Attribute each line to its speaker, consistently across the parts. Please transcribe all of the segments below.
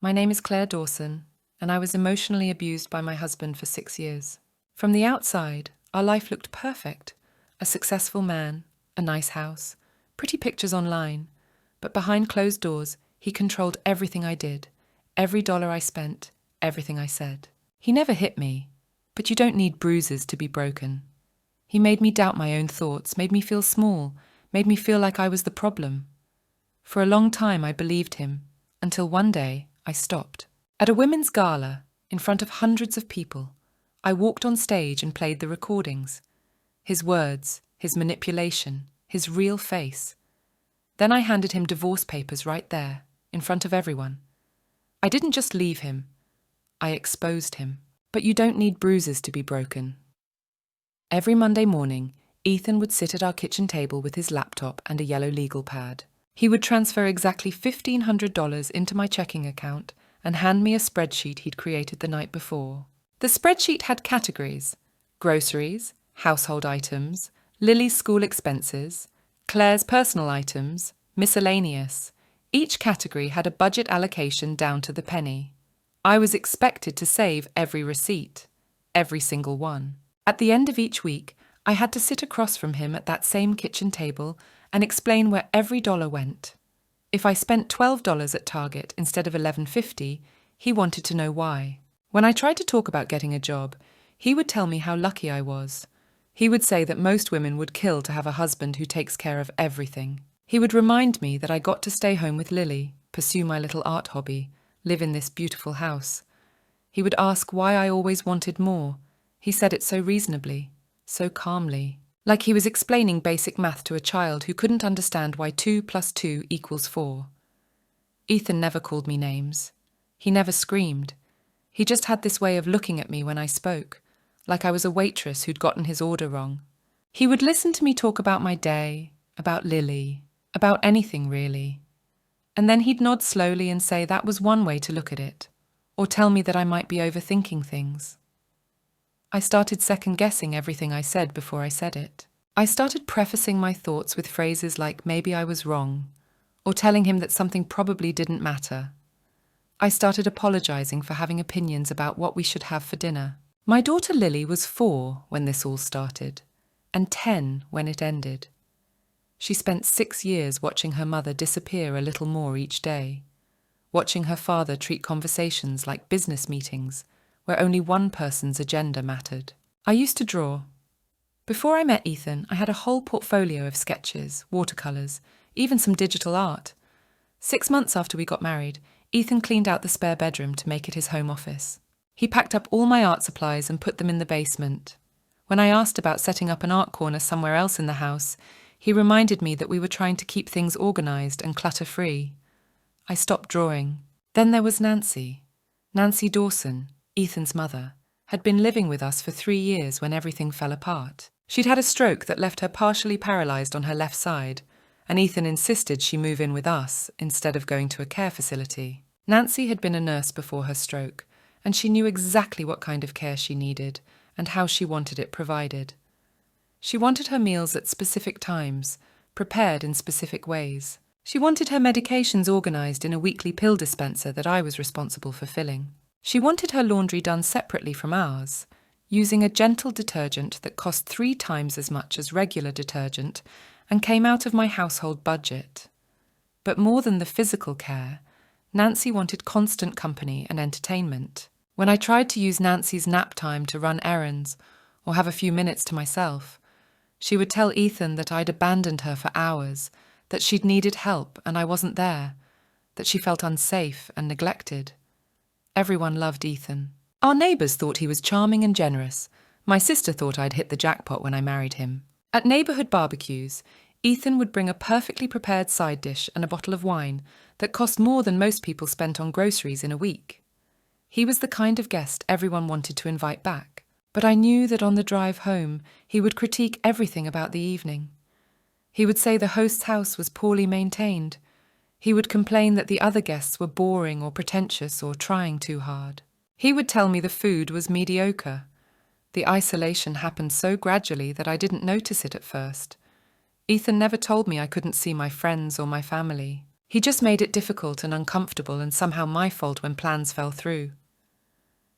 Speaker 1: My name is Claire Dawson, and I was emotionally abused by my husband for 6 years. From the outside, our life looked perfect. A successful man, a nice house, pretty pictures online. But behind closed doors, he controlled everything I did, every dollar I spent, everything I said. He never hit me, but you don't need bruises to be broken. He made me doubt my own thoughts, made me feel small, made me feel like I was the problem. For a long time I believed him, until one day I stopped. At a women's gala, in front of hundreds of people, I walked on stage and played the recordings. His words, his manipulation, his real face. Then I handed him divorce papers right there, in front of everyone. I didn't just leave him, I exposed him. But you don't need bruises to be broken. Every Monday morning, Ethan would sit at our kitchen table with his laptop and a yellow legal pad. He would transfer exactly $1,500 into my checking account and hand me a spreadsheet he'd created the night before. The spreadsheet had categories: groceries, household items, Lily's school expenses, Claire's personal items, miscellaneous. Each category had a budget allocation down to the penny. I was expected to save every receipt, every single one. At the end of each week, I had to sit across from him at that same kitchen table and explain where every dollar went. If I spent $12 at Target instead of $11.50, he wanted to know why. When I tried to talk about getting a job, he would tell me how lucky I was. He would say that most women would kill to have a husband who takes care of everything. He would remind me that I got to stay home with Lily, pursue my little art hobby, live in this beautiful house. He would ask why I always wanted more. He said it so reasonably, so calmly, like he was explaining basic math to a child who couldn't understand why 2 + 2 = 4. Ethan never called me names. He never screamed. He just had this way of looking at me when I spoke, like I was a waitress who'd gotten his order wrong. He would listen to me talk about my day, about Lily, about anything really. And then he'd nod slowly and say that was one way to look at it, or tell me that I might be overthinking things. I started second-guessing everything I said before I said it. I started prefacing my thoughts with phrases like maybe I was wrong, or telling him that something probably didn't matter. I started apologizing for having opinions about what we should have for dinner. My daughter Lily was 4 when this all started, and 10 when it ended. She spent 6 years watching her mother disappear a little more each day, watching her father treat conversations like business meetings, where only one person's agenda mattered. I used to draw. Before I met Ethan, I had a whole portfolio of sketches, watercolours, even some digital art. 6 months after we got married, Ethan cleaned out the spare bedroom to make it his home office. He packed up all my art supplies and put them in the basement. When I asked about setting up an art corner somewhere else in the house, he reminded me that we were trying to keep things organised and clutter-free. I stopped drawing. Then there was Nancy. Nancy Dawson, Ethan's mother, had been living with us for 3 years when everything fell apart. She'd had a stroke that left her partially paralysed on her left side, and Ethan insisted she move in with us instead of going to a care facility. Nancy had been a nurse before her stroke, and she knew exactly what kind of care she needed and how she wanted it provided. She wanted her meals at specific times, prepared in specific ways. She wanted her medications organised in a weekly pill dispenser that I was responsible for filling. She wanted her laundry done separately from ours, using a gentle detergent that cost 3 times as much as regular detergent and came out of my household budget. But more than the physical care, Nancy wanted constant company and entertainment. When I tried to use Nancy's nap time to run errands or have a few minutes to myself, she would tell Ethan that I'd abandoned her for hours, that she'd needed help and I wasn't there, that she felt unsafe and neglected. Everyone loved Ethan. Our neighbours thought he was charming and generous. My sister thought I'd hit the jackpot when I married him. At neighbourhood barbecues, Ethan would bring a perfectly prepared side dish and a bottle of wine that cost more than most people spent on groceries in a week. He was the kind of guest everyone wanted to invite back. But I knew that on the drive home, he would critique everything about the evening. He would say the host's house was poorly maintained. He would complain that the other guests were boring or pretentious or trying too hard. He would tell me the food was mediocre. The isolation happened so gradually that I didn't notice it at first. Ethan never told me I couldn't see my friends or my family. He just made it difficult and uncomfortable and somehow my fault when plans fell through.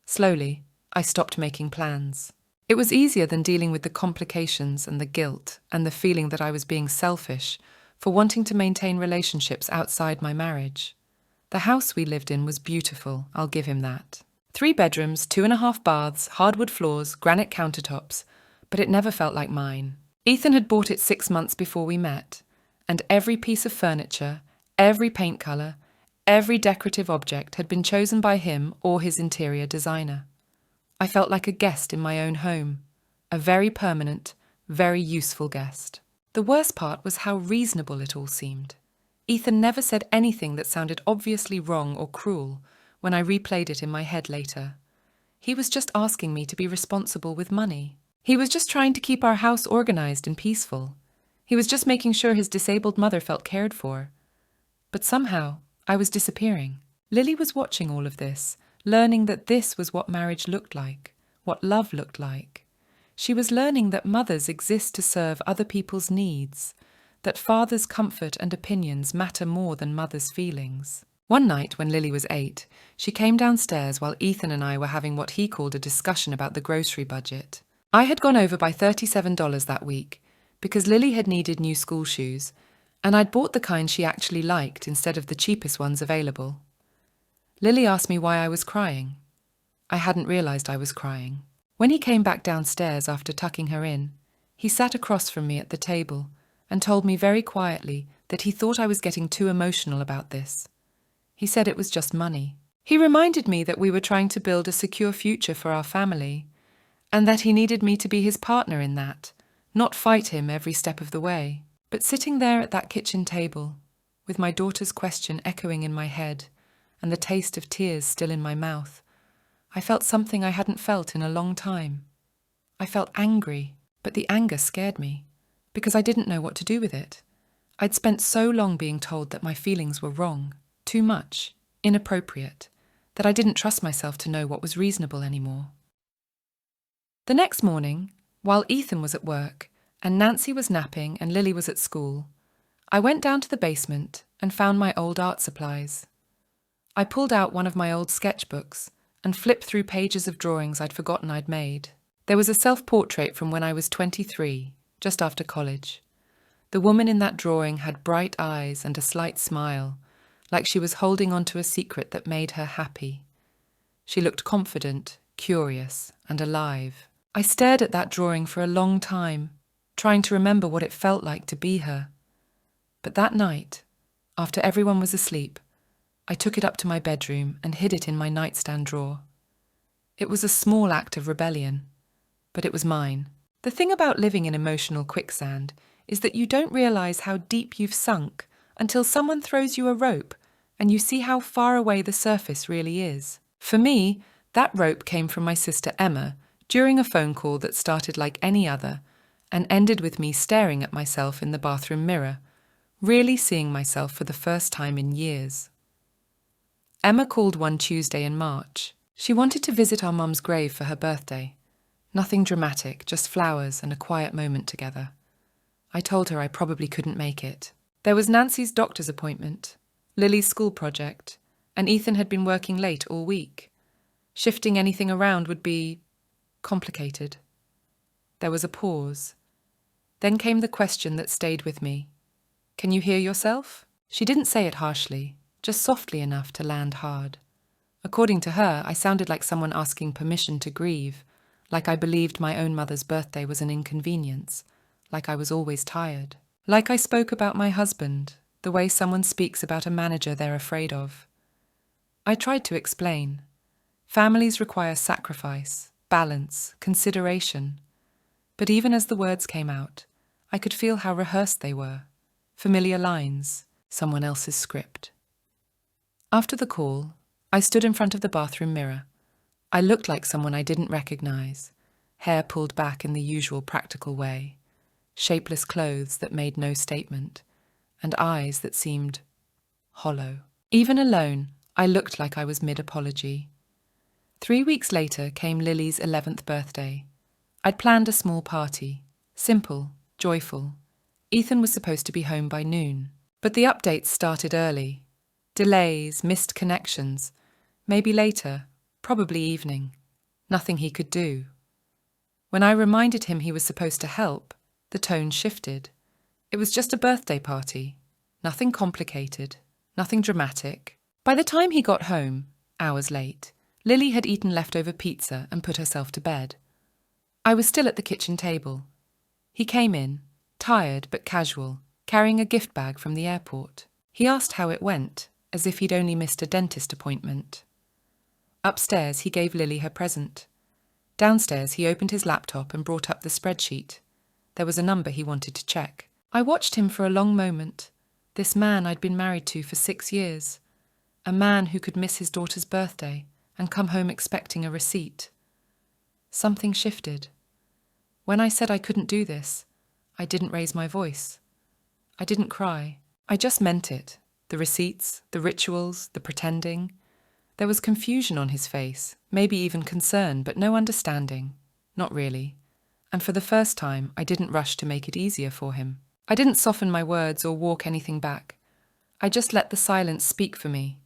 Speaker 1: Slowly, I stopped making plans. It was easier than dealing with the complications and the guilt and the feeling that I was being selfish for wanting to maintain relationships outside my marriage. The house we lived in was beautiful, I'll give him that. 3 bedrooms, 2.5 baths, hardwood floors, granite countertops, but it never felt like mine. Ethan had bought it 6 months before we met, and every piece of furniture, every paint colour, every decorative object had been chosen by him or his interior designer. I felt like a guest in my own home, a very permanent, very useful guest. The worst part was how reasonable it all seemed. Ethan never said anything that sounded obviously wrong or cruel when I replayed it in my head later. He was just asking me to be responsible with money. He was just trying to keep our house organised and peaceful. He was just making sure his disabled mother felt cared for. But somehow, I was disappearing. Lily was watching all of this, learning that this was what marriage looked like, what love looked like. She was learning that mothers exist to serve other people's needs, that fathers' comfort and opinions matter more than mothers' feelings. One night, when Lily was 8, she came downstairs while Ethan and I were having what he called a discussion about the grocery budget. I had gone over by $37 that week, because Lily had needed new school shoes, and I'd bought the kind she actually liked instead of the cheapest ones available. Lily asked me why I was crying. I hadn't realised I was crying. When he came back downstairs after tucking her in, he sat across from me at the table and told me very quietly that he thought I was getting too emotional about this. He said it was just money. He reminded me that we were trying to build a secure future for our family, and that he needed me to be his partner in that, not fight him every step of the way. But sitting there at that kitchen table, with my daughter's question echoing in my head and the taste of tears still in my mouth, I felt something I hadn't felt in a long time. I felt angry, but the anger scared me, because I didn't know what to do with it. I'd spent so long being told that my feelings were wrong, too much, inappropriate, that I didn't trust myself to know what was reasonable anymore. The next morning, while Ethan was at work, and Nancy was napping and Lily was at school, I went down to the basement and found my old art supplies. I pulled out one of my old sketchbooks and flipped through pages of drawings I'd forgotten I'd made. There was a self-portrait from when I was 23, just after college. The woman in that drawing had bright eyes and a slight smile, like she was holding on to a secret that made her happy. She looked confident, curious, and alive. I stared at that drawing for a long time, trying to remember what it felt like to be her. But that night, after everyone was asleep, I took it up to my bedroom and hid it in my nightstand drawer. It was a small act of rebellion, but it was mine. The thing about living in emotional quicksand is that you don't realise how deep you've sunk until someone throws you a rope and you see how far away the surface really is. For me, that rope came from my sister Emma during a phone call that started like any other and ended with me staring at myself in the bathroom mirror, really seeing myself for the first time in years. Emma called one Tuesday in March. She wanted to visit our mum's grave for her birthday. Nothing dramatic, just flowers and a quiet moment together. I told her I probably couldn't make it. There was Nancy's doctor's appointment, Lily's school project, and Ethan had been working late all week. Shifting anything around would be complicated. There was a pause. Then came the question that stayed with me. Can you hear yourself? She didn't say it harshly, just softly enough to land hard. According to her, I sounded like someone asking permission to grieve, like I believed my own mother's birthday was an inconvenience, like I was always tired. Like I spoke about my husband, the way someone speaks about a manager they're afraid of. I tried to explain. Families require sacrifice, balance, consideration. But even as the words came out, I could feel how rehearsed they were. Familiar lines, someone else's script. After the call, I stood in front of the bathroom mirror. I looked like someone I didn't recognize, hair pulled back in the usual practical way, shapeless clothes that made no statement, and eyes that seemed hollow. Even alone, I looked like I was mid-apology. 3 weeks later came Lily's 11th birthday. I'd planned a small party, simple, joyful. Ethan was supposed to be home by noon. But the updates started early. Delays, missed connections. Maybe later, probably evening. Nothing he could do. When I reminded him he was supposed to help, the tone shifted. It was just a birthday party. Nothing complicated. Nothing dramatic. By the time he got home, hours late, Lily had eaten leftover pizza and put herself to bed. I was still at the kitchen table. He came in, tired but casual, carrying a gift bag from the airport. He asked how it went, as if he'd only missed a dentist appointment. Upstairs, he gave Lily her present. Downstairs, he opened his laptop and brought up the spreadsheet. There was a number he wanted to check. I watched him for a long moment. This man I'd been married to for 6 years. A man who could miss his daughter's birthday and come home expecting a receipt. Something shifted. When I said I couldn't do this, I didn't raise my voice. I didn't cry. I just meant it. The receipts, the rituals, the pretending. There was confusion on his face, maybe even concern, but no understanding. Not really. And for the first time, I didn't rush to make it easier for him. I didn't soften my words or walk anything back. I just let the silence speak for me.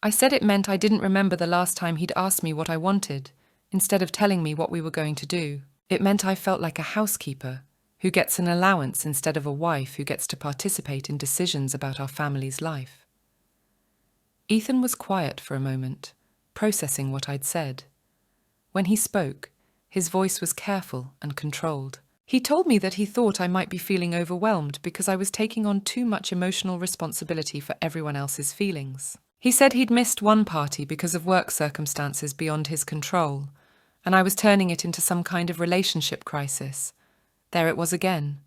Speaker 1: I said it meant I didn't remember the last time he'd asked me what I wanted, instead of telling me what we were going to do. It meant I felt like a housekeeper who gets an allowance instead of a wife who gets to participate in decisions about our family's life. Ethan was quiet for a moment, processing what I'd said. When he spoke, his voice was careful and controlled. He told me that he thought I might be feeling overwhelmed because I was taking on too much emotional responsibility for everyone else's feelings. He said he'd missed one party because of work circumstances beyond his control, and I was turning it into some kind of relationship crisis. There it was again.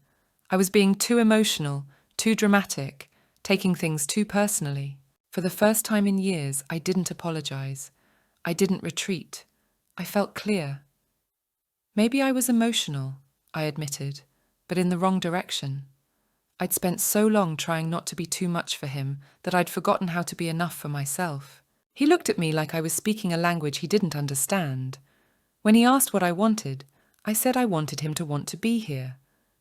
Speaker 1: I was being too emotional, too dramatic, taking things too personally. For the first time in years, I didn't apologize. I didn't retreat. I felt clear. Maybe I was emotional, I admitted, but in the wrong direction. I'd spent so long trying not to be too much for him that I'd forgotten how to be enough for myself. He looked at me like I was speaking a language he didn't understand. When he asked what I wanted, I said I wanted him to want to be here,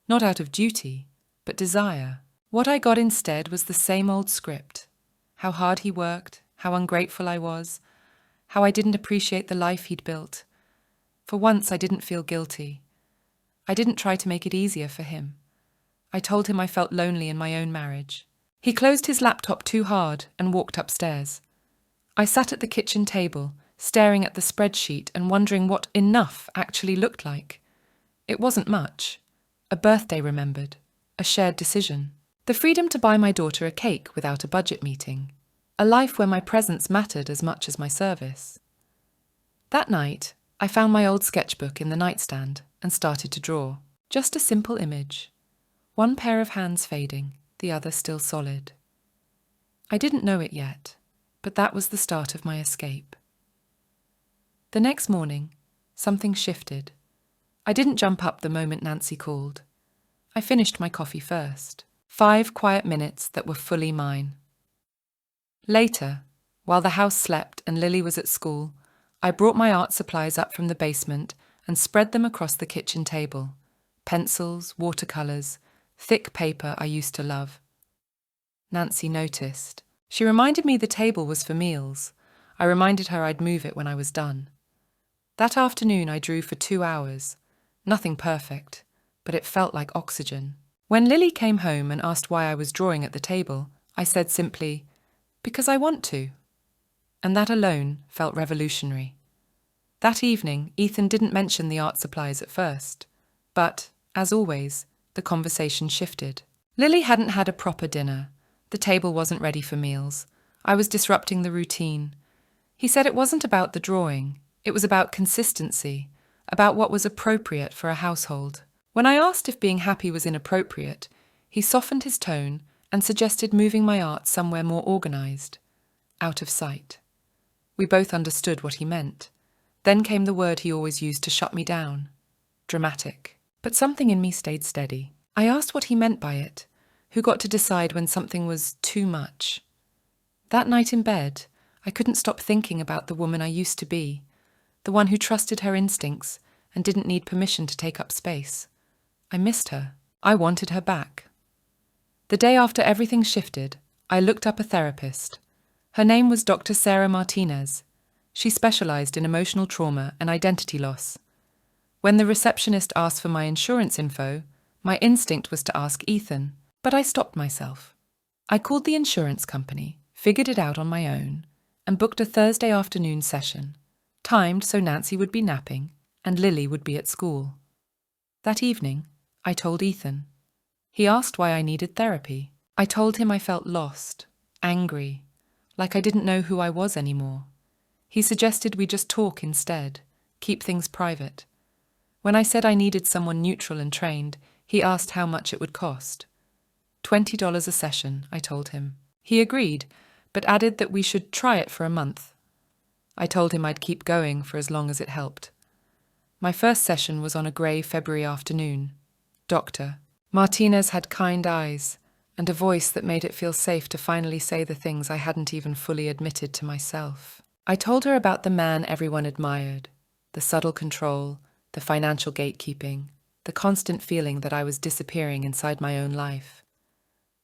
Speaker 1: not out of duty, but desire. What I got instead was the same old script. How hard he worked, how ungrateful I was, how I didn't appreciate the life he'd built. For once I didn't feel guilty. I didn't try to make it easier for him. I told him I felt lonely in my own marriage. He closed his laptop too hard and walked upstairs. I sat at the kitchen table, staring at the spreadsheet and wondering what enough actually looked like. It wasn't much. A birthday remembered. A shared decision. The freedom to buy my daughter a cake without a budget meeting. A life where my presence mattered as much as my service. That night, I found my old sketchbook in the nightstand and started to draw. Just a simple image. One pair of hands fading, the other still solid. I didn't know it yet, but that was the start of my escape. The next morning, something shifted. I didn't jump up the moment Nancy called. I finished my coffee first. 5 quiet minutes that were fully mine. Later, while the house slept and Lily was at school, I brought my art supplies up from the basement and spread them across the kitchen table. Pencils, watercolours, thick paper I used to love. Nancy noticed. She reminded me the table was for meals. I reminded her I'd move it when I was done. That afternoon I drew for 2 hours. Nothing perfect, but it felt like oxygen. When Lily came home and asked why I was drawing at the table, I said simply, "Because I want to." And that alone felt revolutionary. That evening, Ethan didn't mention the art supplies at first. But, as always, the conversation shifted. Lily hadn't had a proper dinner. The table wasn't ready for meals. I was disrupting the routine. He said it wasn't about the drawing. It was about consistency, about what was appropriate for a household. When I asked if being happy was inappropriate, he softened his tone and suggested moving my art somewhere more organised, out of sight. We both understood what he meant. Then came the word he always used to shut me down: dramatic. But something in me stayed steady. I asked what he meant by it, who got to decide when something was too much. That night in bed, I couldn't stop thinking about the woman I used to be, the one who trusted her instincts and didn't need permission to take up space. I missed her. I wanted her back. The day after everything shifted, I looked up a therapist. Her name was Dr. Sarah Martinez. She specialized in emotional trauma and identity loss. When the receptionist asked for my insurance info, my instinct was to ask Ethan, but I stopped myself. I called the insurance company, figured it out on my own, and booked a Thursday afternoon session, timed so Nancy would be napping and Lily would be at school. That evening, I told Ethan. He asked why I needed therapy. I told him I felt lost, angry, like I didn't know who I was anymore. He suggested we just talk instead, keep things private. When I said I needed someone neutral and trained, he asked how much it would cost. $20 a session, I told him. He agreed, but added that we should try it for a month. I told him I'd keep going for as long as it helped. My first session was on a grey February afternoon. Dr. Martinez had kind eyes and a voice that made it feel safe to finally say the things I hadn't even fully admitted to myself. I told her about the man everyone admired, the subtle control, the financial gatekeeping, the constant feeling that I was disappearing inside my own life.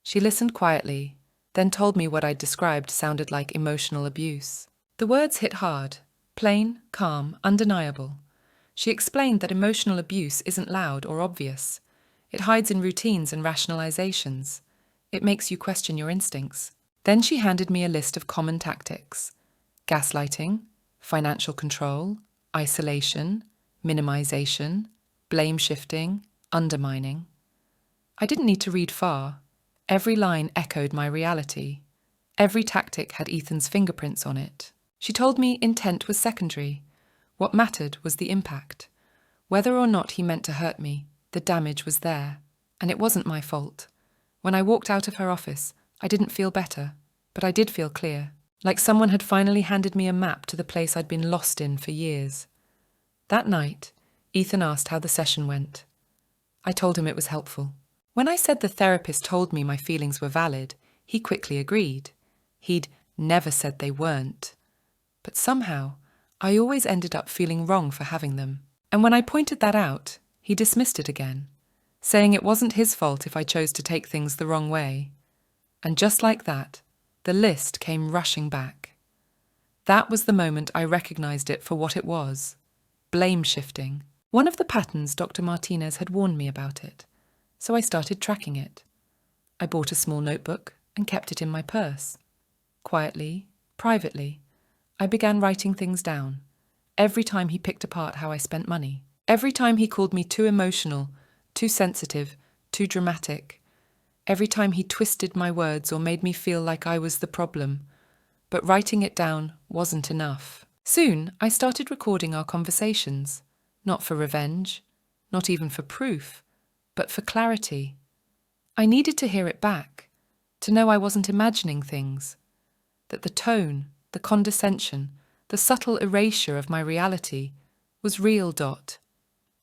Speaker 1: She listened quietly, then told me what I'd described sounded like emotional abuse. The words hit hard, plain, calm, undeniable. She explained that emotional abuse isn't loud or obvious. It hides in routines and rationalizations. It makes you question your instincts. Then she handed me a list of common tactics: gaslighting, financial control, isolation, minimization, blame shifting, undermining. I didn't need to read far. Every line echoed my reality. Every tactic had Ethan's fingerprints on it. She told me intent was secondary. What mattered was the impact. Whether or not he meant to hurt me, the damage was there, and it wasn't my fault. When I walked out of her office, I didn't feel better, but I did feel clear, like someone had finally handed me a map to the place I'd been lost in for years. That night, Ethan asked how the session went. I told him it was helpful. When I said the therapist told me my feelings were valid, he quickly agreed. He'd never said they weren't. But somehow, I always ended up feeling wrong for having them. And when I pointed that out, he dismissed it again, saying it wasn't his fault if I chose to take things the wrong way. And just like that, the list came rushing back. That was the moment I recognized it for what it was: blame shifting. One of the patterns Dr. Martinez had warned me about it, so I started tracking it. I bought a small notebook and kept it in my purse. Quietly, privately, I began writing things down. Every time he picked apart how I spent money. Every time he called me too emotional, too sensitive, too dramatic. Every time he twisted my words or made me feel like I was the problem. But writing it down wasn't enough. Soon, I started recording our conversations. Not for revenge, not even for proof, but for clarity. I needed to hear it back, to know I wasn't imagining things, that the tone, the condescension, the subtle erasure of my reality was real.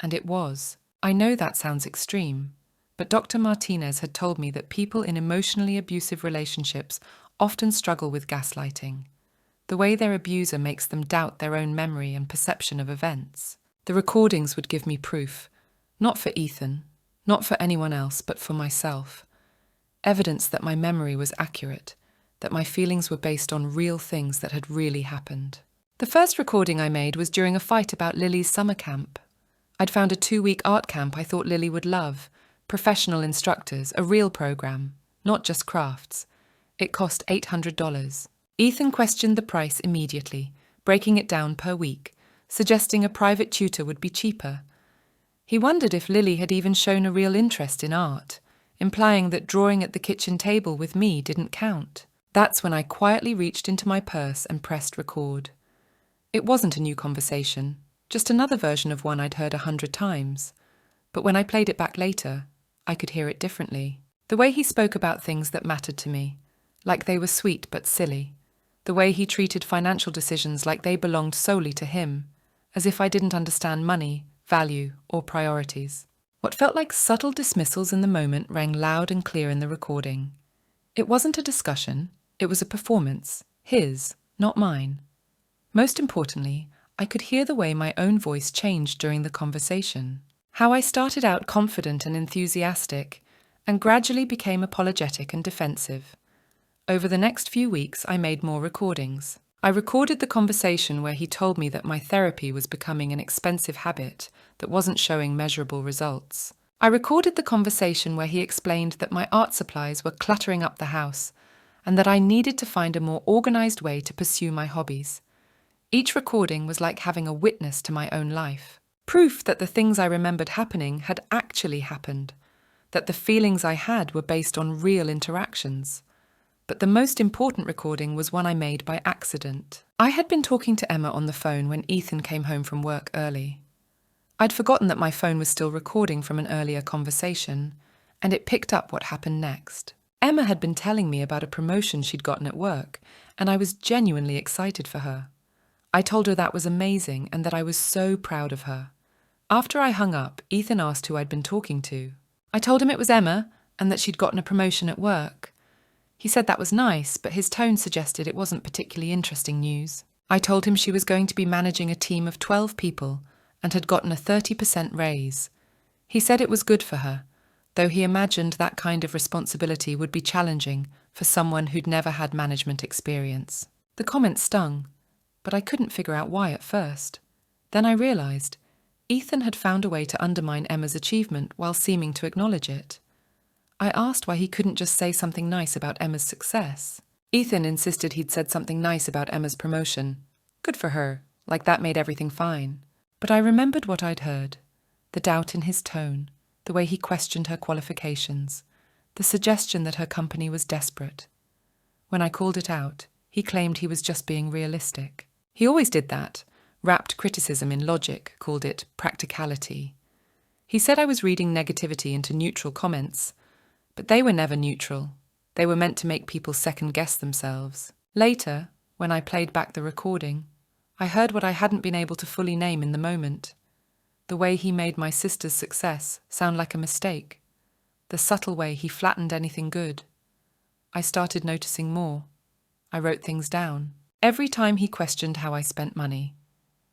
Speaker 1: And it was. I know that sounds extreme, but Dr. Martinez had told me that people in emotionally abusive relationships often struggle with gaslighting, the way their abuser makes them doubt their own memory and perception of events. The recordings would give me proof, not for Ethan, not for anyone else, but for myself. Evidence that my memory was accurate, that my feelings were based on real things that had really happened. The first recording I made was during a fight about Lily's summer camp. I'd found a 2-week art camp I thought Lily would love, professional instructors, a real program, not just crafts. It cost $800. Ethan questioned the price immediately, breaking it down per week, suggesting a private tutor would be cheaper. He wondered if Lily had even shown a real interest in art, implying that drawing at the kitchen table with me didn't count. That's when I quietly reached into my purse and pressed record. It wasn't a new conversation, just another version of one I'd heard 100 times. But when I played it back later, I could hear it differently. The way he spoke about things that mattered to me, like they were sweet but silly. The way he treated financial decisions like they belonged solely to him, as if I didn't understand money, value, or priorities. What felt like subtle dismissals in the moment rang loud and clear in the recording. It wasn't a discussion, it was a performance, his, not mine. Most importantly, I could hear the way my own voice changed during the conversation. How I started out confident and enthusiastic, and gradually became apologetic and defensive. Over the next few weeks, I made more recordings. I recorded the conversation where he told me that my therapy was becoming an expensive habit that wasn't showing measurable results. I recorded the conversation where he explained that my art supplies were cluttering up the house and that I needed to find a more organized way to pursue my hobbies. Each recording was like having a witness to my own life. Proof that the things I remembered happening had actually happened, that the feelings I had were based on real interactions. But the most important recording was one I made by accident. I had been talking to Emma on the phone when Ethan came home from work early. I'd forgotten that my phone was still recording from an earlier conversation, and it picked up what happened next. Emma had been telling me about a promotion she'd gotten at work, and I was genuinely excited for her. I told her that was amazing and that I was so proud of her. After I hung up, Ethan asked who I'd been talking to. I told him it was Emma and that she'd gotten a promotion at work. He said that was nice, but his tone suggested it wasn't particularly interesting news. I told him she was going to be managing a team of 12 people and had gotten a 30% raise. He said it was good for her, though he imagined that kind of responsibility would be challenging for someone who'd never had management experience. The comment stung, but I couldn't figure out why at first. Then I realized Ethan had found a way to undermine Emma's achievement while seeming to acknowledge it. I asked why he couldn't just say something nice about Emma's success. Ethan insisted he'd said something nice about Emma's promotion. Good for her, like that made everything fine. But I remembered what I'd heard. The doubt in his tone, the way he questioned her qualifications, the suggestion that her company was desperate. When I called it out, he claimed he was just being realistic. He always did that, wrapped criticism in logic, called it practicality. He said I was reading negativity into neutral comments, but they were never neutral. They were meant to make people second-guess themselves. Later, when I played back the recording, I heard what I hadn't been able to fully name in the moment. The way he made my sister's success sound like a mistake. The subtle way he flattened anything good. I started noticing more. I wrote things down. Every time he questioned how I spent money.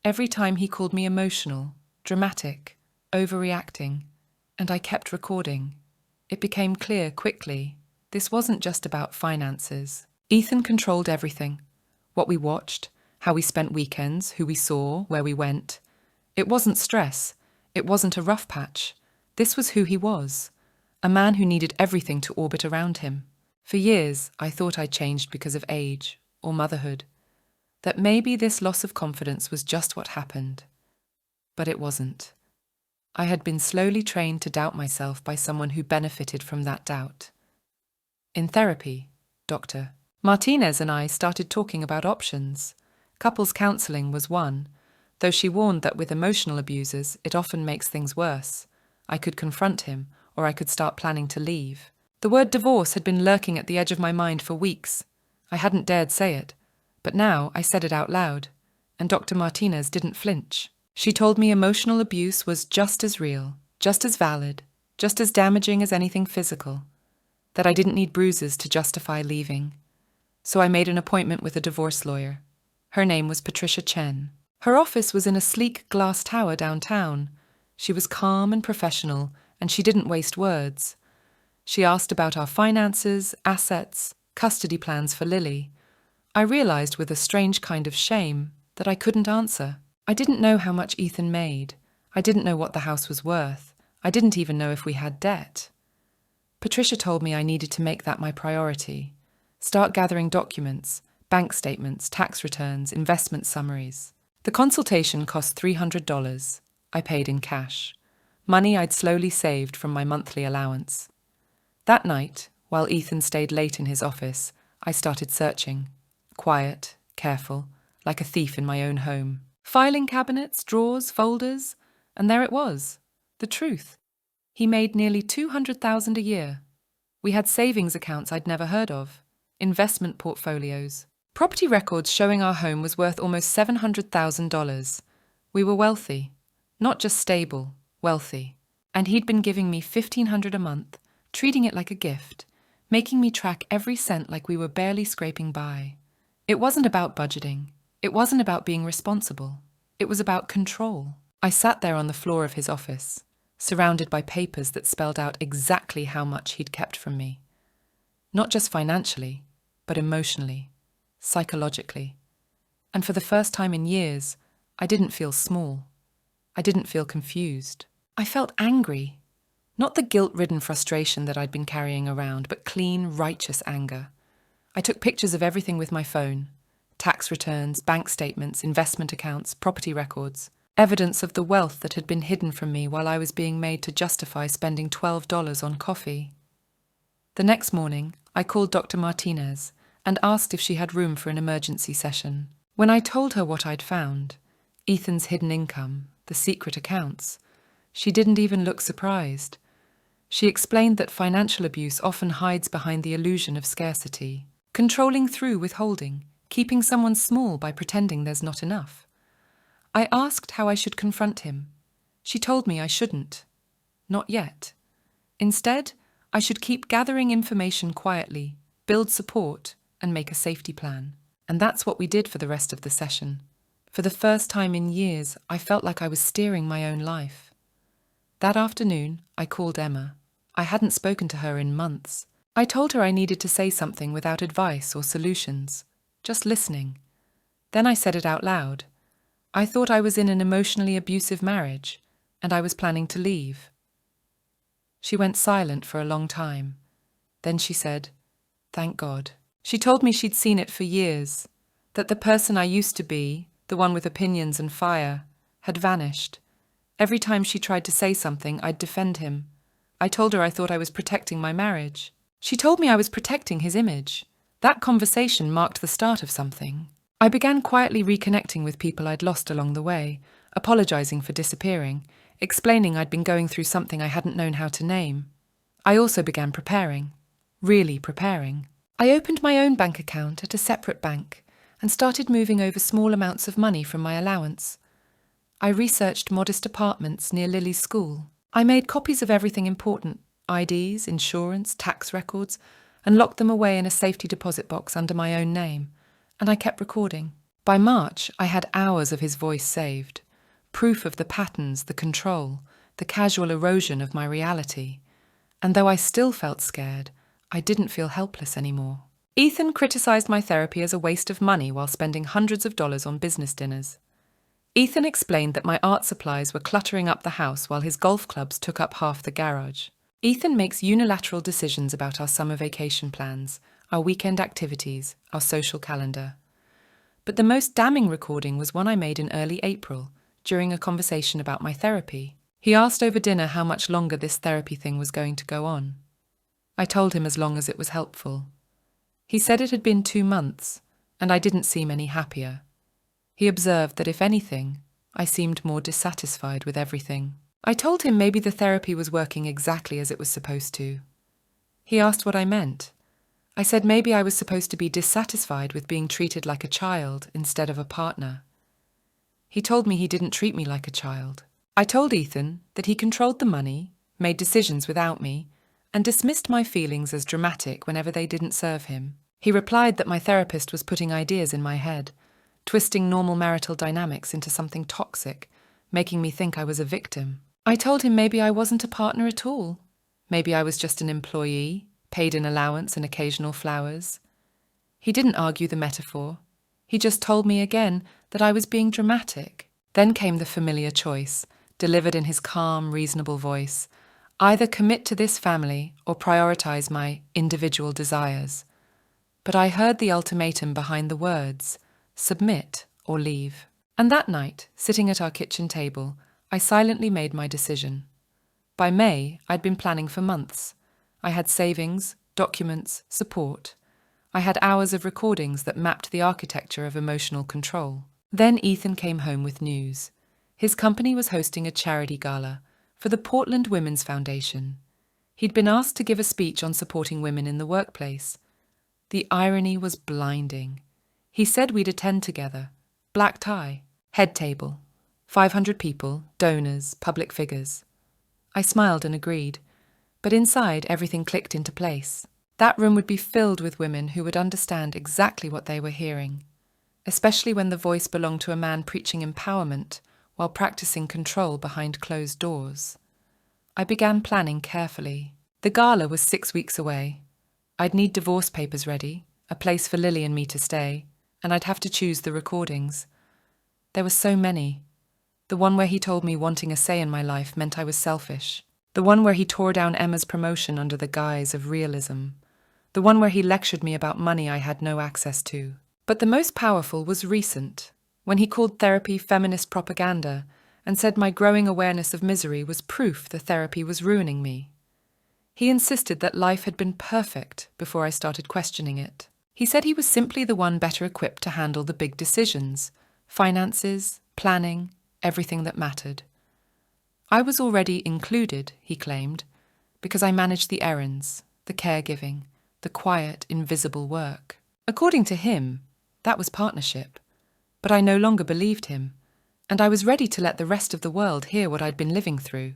Speaker 1: Every time he called me emotional, dramatic, overreacting, and I kept recording. It became clear quickly, this wasn't just about finances. Ethan controlled everything. What we watched, how we spent weekends, who we saw, where we went. It wasn't stress. It wasn't a rough patch. This was who he was. A man who needed everything to orbit around him. For years, I thought I'd changed because of age or motherhood. That maybe this loss of confidence was just what happened. But it wasn't. I had been slowly trained to doubt myself by someone who benefited from that doubt. In therapy, Dr. Martinez and I started talking about options. Couples counselling was one, though she warned that with emotional abusers, it often makes things worse. I could confront him, or I could start planning to leave. The word divorce had been lurking at the edge of my mind for weeks. I hadn't dared say it, but now I said it out loud, and Dr. Martinez didn't flinch. She told me emotional abuse was just as real, just as valid, just as damaging as anything physical, that I didn't need bruises to justify leaving. So I made an appointment with a divorce lawyer. Her name was Patricia Chen. Her office was in a sleek glass tower downtown. She was calm and professional, and she didn't waste words. She asked about our finances, assets, custody plans for Lily. I realized with a strange kind of shame that I couldn't answer. I didn't know how much Ethan made. I didn't know what the house was worth. I didn't even know if we had debt. Patricia told me I needed to make that my priority. Start gathering documents, bank statements, tax returns, investment summaries. The consultation cost $300. I paid in cash. Money I'd slowly saved from my monthly allowance. That night, while Ethan stayed late in his office, I started searching. Quiet, careful, like a thief in my own home. Filing cabinets, drawers, folders, and there it was, the truth. He made nearly $200,000 a year. We had savings accounts I'd never heard of, investment portfolios, property records showing our home was worth almost $700,000. We were wealthy, not just stable, wealthy. And he'd been giving me $1,500 a month, treating it like a gift, making me track every cent like we were barely scraping by. It wasn't about budgeting. It wasn't about being responsible. It was about control. I sat there on the floor of his office. surrounded by papers that spelled out exactly how much he'd kept from me. Not just financially, but emotionally, psychologically. And for the first time in years, I didn't feel small. I didn't feel confused. I felt angry. Not the guilt-ridden frustration that I'd been carrying around, but clean, righteous anger. I took pictures of everything with my phone. Tax returns, bank statements, investment accounts, property records. Evidence of the wealth that had been hidden from me while I was being made to justify spending $12 on coffee. The next morning, I called Dr. Martinez and asked if she had room for an emergency session. When I told her what I'd found, Ethan's hidden income, the secret accounts, she didn't even look surprised. She explained that financial abuse often hides behind the illusion of scarcity, controlling through withholding, keeping someone small by pretending there's not enough. I asked how I should confront him. She told me I shouldn't. Not yet. Instead, I should keep gathering information quietly, build support, and make a safety plan. And that's what we did for the rest of the session. For the first time in years, I felt like I was steering my own life. That afternoon, I called Emma. I hadn't spoken to her in months. I told her I needed to say something without advice or solutions, just listening. Then I said it out loud. I thought I was in an emotionally abusive marriage, and I was planning to leave. She went silent for a long time. Then she said, "Thank God." She told me she'd seen it for years, that the person I used to be, the one with opinions and fire, had vanished. Every time she tried to say something, I'd defend him. I told her I thought I was protecting my marriage. She told me I was protecting his image. That conversation marked the start of something. I began quietly reconnecting with people I'd lost along the way, apologizing for disappearing, explaining I'd been going through something I hadn't known how to name. I also began preparing. Really preparing. I opened my own bank account at a separate bank and started moving over small amounts of money from my allowance. I researched modest apartments near Lily's school. I made copies of everything important, IDs, insurance, tax records, and locked them away in a safety deposit box under my own name, and I kept recording. By March, I had hours of his voice saved, proof of the patterns, the control, the casual erosion of my reality. And though I still felt scared, I didn't feel helpless anymore. Ethan criticized my therapy as a waste of money while spending hundreds of dollars on business dinners. Ethan explained that my art supplies were cluttering up the house while his golf clubs took up half the garage. Ethan makes unilateral decisions about our summer vacation plans, our weekend activities, our social calendar. But the most damning recording was one I made in early April, during a conversation about my therapy. He asked over dinner how much longer this therapy thing was going to go on. I told him as long as it was helpful. He said it had been 2 months, and I didn't seem any happier. He observed that if anything, I seemed more dissatisfied with everything. I told him maybe the therapy was working exactly as it was supposed to. He asked what I meant. I said maybe I was supposed to be dissatisfied with being treated like a child instead of a partner. He told me he didn't treat me like a child. I told Ethan that he controlled the money, made decisions without me, and dismissed my feelings as dramatic whenever they didn't serve him. He replied that my therapist was putting ideas in my head, twisting normal marital dynamics into something toxic, making me think I was a victim. I told him maybe I wasn't a partner at all. Maybe I was just an employee, paid an allowance and occasional flowers. He didn't argue the metaphor. He just told me again that I was being dramatic. Then came the familiar choice, delivered in his calm, reasonable voice. Either commit to this family or prioritize my individual desires. But I heard the ultimatum behind the words, submit or leave. And that night, sitting at our kitchen table, I silently made my decision. By May, I'd been planning for months. I had savings, documents, support. I had hours of recordings that mapped the architecture of emotional control. Then Ethan came home with news. His company was hosting a charity gala for the Portland Women's Foundation. He'd been asked to give a speech on supporting women in the workplace. The irony was blinding. He said we'd attend together. Black tie, head table, 500 people, donors, public figures. I smiled and agreed, but inside everything clicked into place. That room would be filled with women who would understand exactly what they were hearing, especially when the voice belonged to a man preaching empowerment while practicing control behind closed doors. I began planning carefully. The gala was 6 weeks away. I'd need divorce papers ready, a place for Lily and me to stay, and I'd have to choose the recordings. There were so many. The one where he told me wanting a say in my life meant I was selfish. The one where he tore down Emma's promotion under the guise of realism. The one where he lectured me about money I had no access to. But the most powerful was recent, when he called therapy feminist propaganda and said my growing awareness of misery was proof the therapy was ruining me. He insisted that life had been perfect before I started questioning it. He said he was simply the one better equipped to handle the big decisions, finances, planning, everything that mattered. I was already included, he claimed, because I managed the errands, the caregiving, the quiet, invisible work. According to him, that was partnership. But I no longer believed him, and I was ready to let the rest of the world hear what I'd been living through.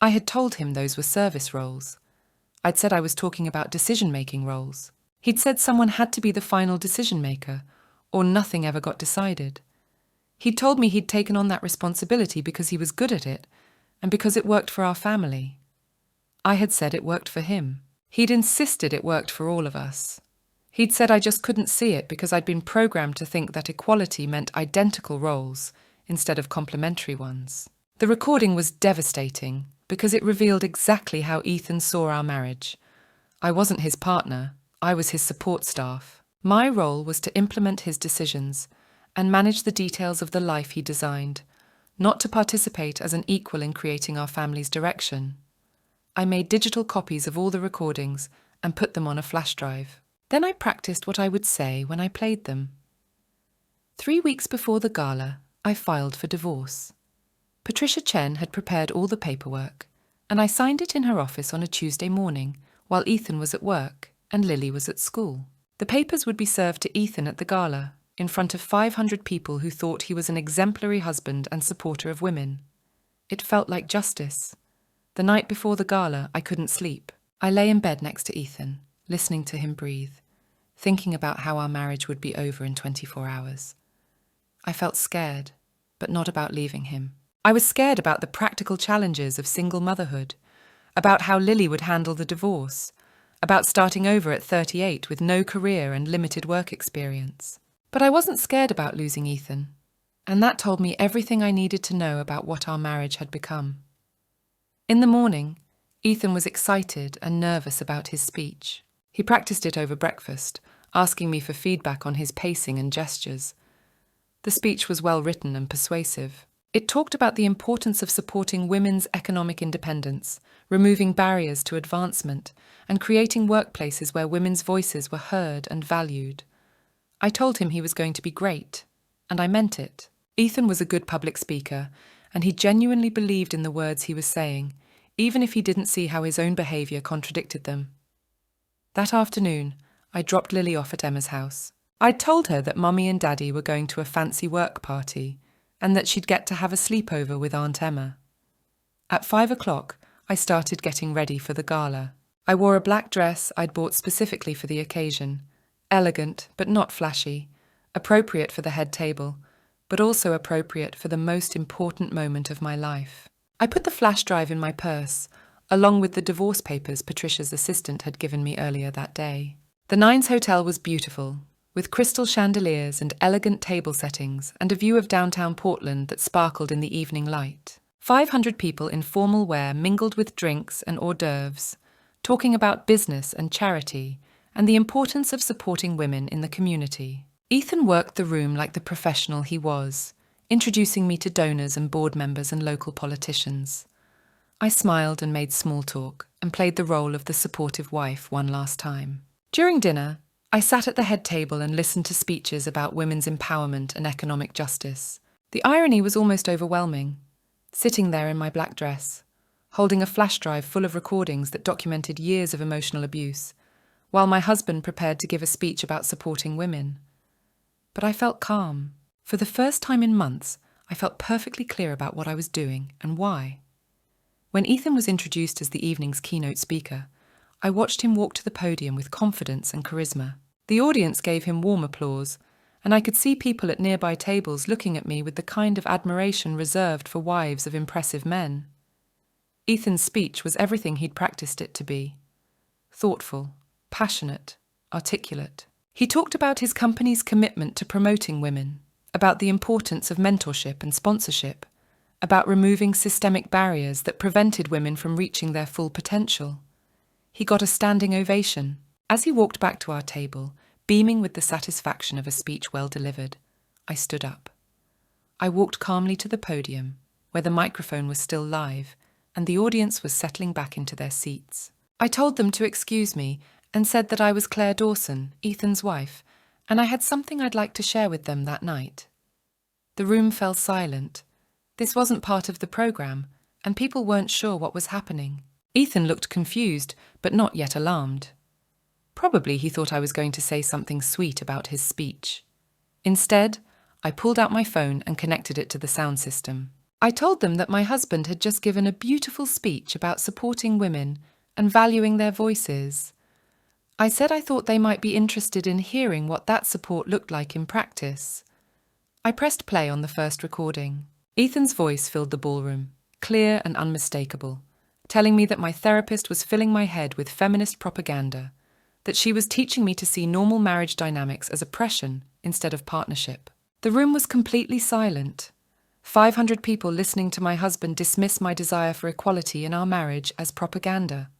Speaker 1: I had told him those were service roles. I'd said I was talking about decision-making roles. He'd said someone had to be the final decision-maker, or nothing ever got decided. He'd told me he'd taken on that responsibility because he was good at it, and because it worked for our family. I had said it worked for him. He'd insisted it worked for all of us. He'd said I just couldn't see it because I'd been programmed to think that equality meant identical roles instead of complementary ones. The recording was devastating because it revealed exactly how Ethan saw our marriage. I wasn't his partner, I was his support staff. My role was to implement his decisions and manage the details of the life he designed, not to participate as an equal in creating our family's direction. I made digital copies of all the recordings and put them on a flash drive. Then I practiced what I would say when I played them. 3 weeks before the gala, I filed for divorce. Patricia Chen had prepared all the paperwork, and I signed it in her office on a Tuesday morning while Ethan was at work and Lily was at school. The papers would be served to Ethan at the gala, in front of 500 people who thought he was an exemplary husband and supporter of women. It felt like justice. The night before the gala, I couldn't sleep. I lay in bed next to Ethan, listening to him breathe, thinking about how our marriage would be over in 24 hours. I felt scared, but not about leaving him. I was scared about the practical challenges of single motherhood, about how Lily would handle the divorce, about starting over at 38 with no career and limited work experience. But I wasn't scared about losing Ethan, and that told me everything I needed to know about what our marriage had become. In the morning, Ethan was excited and nervous about his speech. He practiced it over breakfast, asking me for feedback on his pacing and gestures. The speech was well written and persuasive. It talked about the importance of supporting women's economic independence, removing barriers to advancement, and creating workplaces where women's voices were heard and valued. I told him he was going to be great, and I meant it. Ethan was a good public speaker, and he genuinely believed in the words he was saying, even if he didn't see how his own behaviour contradicted them. That afternoon, I dropped Lily off at Emma's house. I'd told her that Mummy and Daddy were going to a fancy work party, and that she'd get to have a sleepover with Aunt Emma. At 5 o'clock, I started getting ready for the gala. I wore a black dress I'd bought specifically for the occasion, elegant but not flashy, appropriate for the head table, but also appropriate for the most important moment of my life. I put the flash drive in my purse, along with the divorce papers Patricia's assistant had given me earlier that day. The Nines Hotel was beautiful, with crystal chandeliers and elegant table settings and a view of downtown Portland that sparkled in the evening light. 500 people in formal wear mingled with drinks and hors d'oeuvres, talking about business and charity and the importance of supporting women in the community. Ethan worked the room like the professional he was, introducing me to donors and board members and local politicians. I smiled and made small talk and played the role of the supportive wife one last time. During dinner, I sat at the head table and listened to speeches about women's empowerment and economic justice. The irony was almost overwhelming. Sitting there in my black dress, holding a flash drive full of recordings that documented years of emotional abuse, while my husband prepared to give a speech about supporting women. But I felt calm. For the first time in months, I felt perfectly clear about what I was doing and why. When Ethan was introduced as the evening's keynote speaker, I watched him walk to the podium with confidence and charisma. The audience gave him warm applause, and I could see people at nearby tables looking at me with the kind of admiration reserved for wives of impressive men. Ethan's speech was everything he'd practiced it to be. Thoughtful, passionate, articulate. He talked about his company's commitment to promoting women, about the importance of mentorship and sponsorship, about removing systemic barriers that prevented women from reaching their full potential. He got a standing ovation. As he walked back to our table, beaming with the satisfaction of a speech well delivered, I stood up. I walked calmly to the podium, where the microphone was still live, and the audience was settling back into their seats. I told them to excuse me and said that I was Claire Dawson, Ethan's wife, and I had something I'd like to share with them that night. The room fell silent. This wasn't part of the program, and people weren't sure what was happening. Ethan looked confused, but not yet alarmed. Probably he thought I was going to say something sweet about his speech. Instead, I pulled out my phone and connected it to the sound system. I told them that my husband had just given a beautiful speech about supporting women and valuing their voices. I said I thought they might be interested in hearing what that support looked like in practice. I pressed play on the first recording. Ethan's voice filled the ballroom, clear and unmistakable, telling me that my therapist was filling my head with feminist propaganda, that she was teaching me to see normal marriage dynamics as oppression instead of partnership. The room was completely silent. 500 people listening to my husband dismiss my desire for equality in our marriage as propaganda.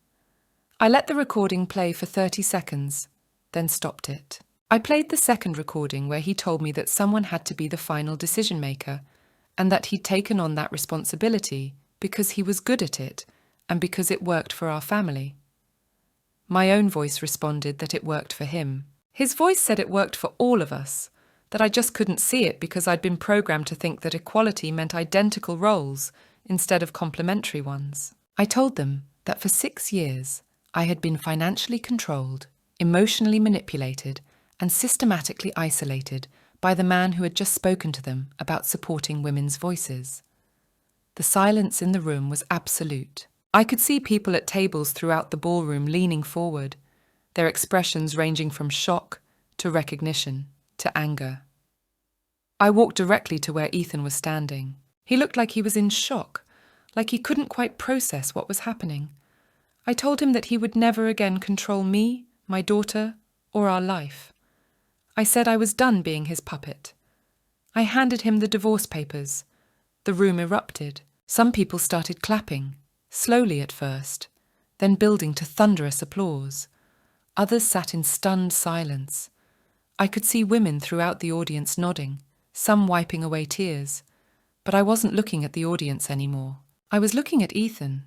Speaker 1: I let the recording play for 30 seconds, then stopped it. I played the second recording where he told me that someone had to be the final decision maker and that he'd taken on that responsibility because he was good at it and because it worked for our family. My own voice responded that it worked for him. His voice said it worked for all of us, that I just couldn't see it because I'd been programmed to think that equality meant identical roles instead of complementary ones. I told them that for 6 years I had been financially controlled, emotionally manipulated, and systematically isolated by the man who had just spoken to them about supporting women's voices. The silence in the room was absolute. I could see people at tables throughout the ballroom leaning forward, their expressions ranging from shock to recognition to anger. I walked directly to where Ethan was standing. He looked like he was in shock, like he couldn't quite process what was happening. I told him that he would never again control me, my daughter, or our life. I said I was done being his puppet. I handed him the divorce papers. The room erupted. Some people started clapping, slowly at first, then building to thunderous applause. Others sat in stunned silence. I could see women throughout the audience nodding, some wiping away tears. But I wasn't looking at the audience anymore. I was looking at Ethan.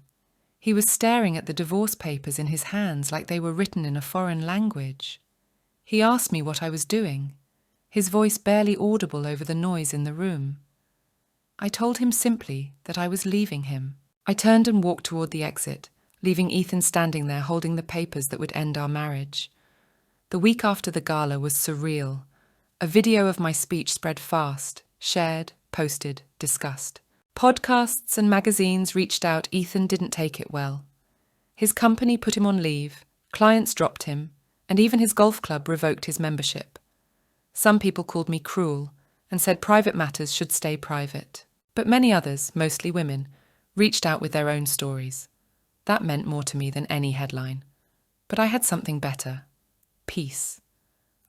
Speaker 1: He was staring at the divorce papers in his hands like they were written in a foreign language. He asked me what I was doing, his voice barely audible over the noise in the room. I told him simply that I was leaving him. I turned and walked toward the exit, leaving Ethan standing there holding the papers that would end our marriage. The week after the gala was surreal. A video of my speech spread fast, shared, posted, discussed. Podcasts and magazines reached out. Ethan didn't take it well. His company put him on leave, clients dropped him, and even his golf club revoked his membership. Some people called me cruel and said private matters should stay private. But many others, mostly women, reached out with their own stories. That meant more to me than any headline. But I had something better. Peace.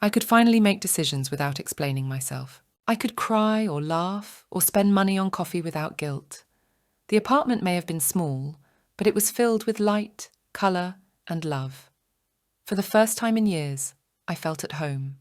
Speaker 1: I could finally make decisions without explaining myself. I could cry or laugh or spend money on coffee without guilt. The apartment may have been small, but it was filled with light, colour, and love. For the first time in years, I felt at home.